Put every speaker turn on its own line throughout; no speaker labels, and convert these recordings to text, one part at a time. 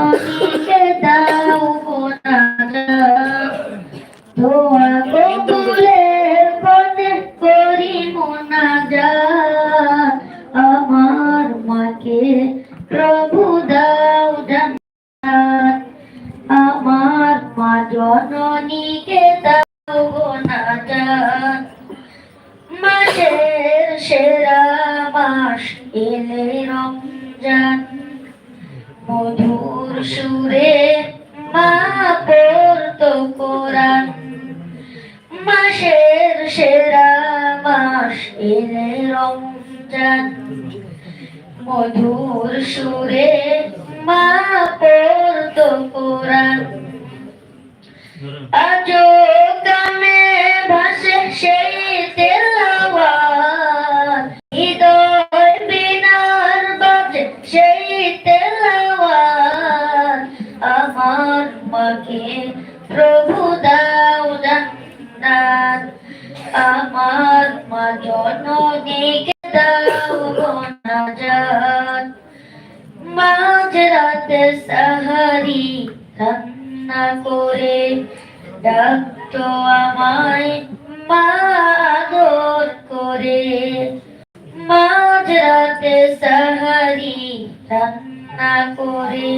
জননীকে দাও মোনাজাত দোয়া কবুলের পথে করি মোনাজাত আমার মাকে প্রভু দাও জান্নাত আমার মা জননীকে দাও মোনাজাত মাসের সেরা মাস এলে রমজান মধুর সুরে মা পড়তো কোরআন মাসের সেরা মাস এলে রমজান মধুর সুরে মা পড়তো কোরআন আজো কামে ভাসে সেই তেলাওয়াত হৃদয় বিনার বাজে সেই তেলাওয়াত আমার মাকে প্রভু দাও জান্নাত আমার মা জননীকে দাও মোনাজাত মাঝ রাতে সাহারি রান্না করে ডাকতো আমায় মা আদর করে মাঝ রাতে সাহারি রান্না করে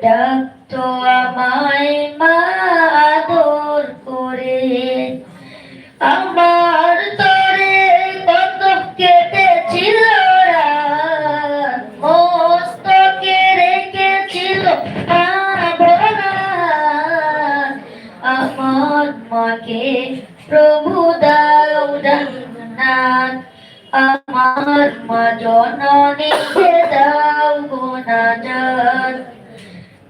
ডাকতো আমায় মা আদর করে আমার তরে কত কেটেছিল রাত মস্তকে রেখেছিল আমার মাকে প্রভু দাও জান্নাত আমার মা জননীকে দাও মোনাজাত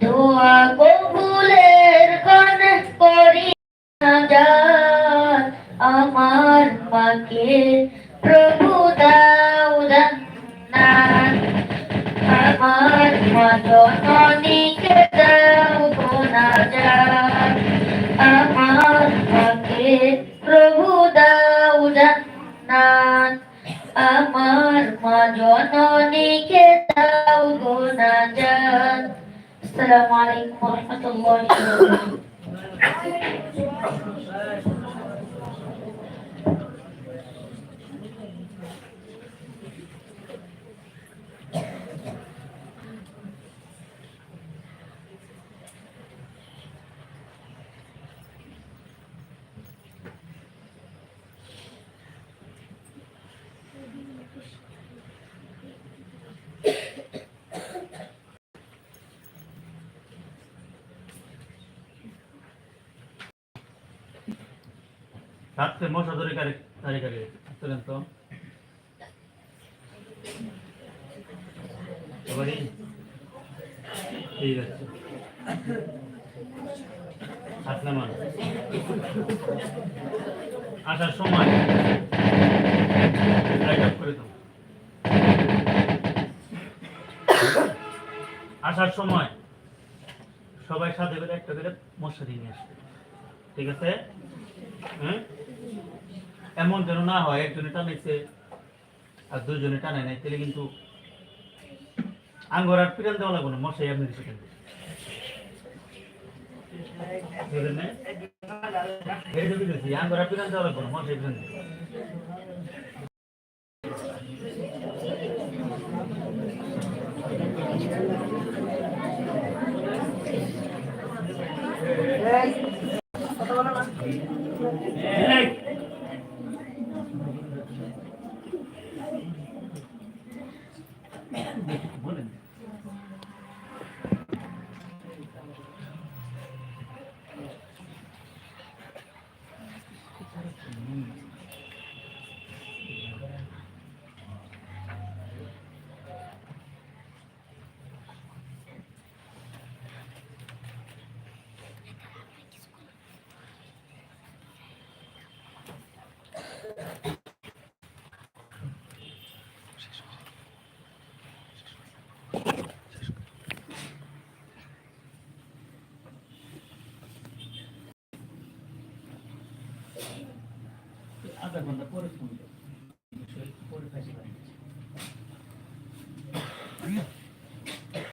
দোয়া কবুলের কনে করি মোনাজাত আমার মাকে প্রভু দাও জান্নাত আমার মা জননীকে দাও মোনাজাত আমার মাকে প্রভু দাও জান্নাত আমার মা জননীকে দাও মোনাজাত আসসালামু আলাইকুম ওয়া রাহমাতুল্লাহি ওয়া বারাকাতুহু
হাতে মশা ধরে কারে চলেন তো সবাই ঠিক আছে আসলাম আসার সময় লাইট অফ করে দাও আসার সময় সবাই সাথে করে একটা করে মশারি নিয়ে আসবে ঠিক আছে এমন যেন না হয় একজনে টানাইছে আর দুজনে টানায় নাই তাহলে কিন্তু আঙ্গর আর পিটান দেওয়া লাগবে না মশাই আপনি দিচ্ছেন আঙ্গর আর পিটান দেওয়া লাগবে না মশাই পিটান বলেন আধা ঘন্টা পরে ফোন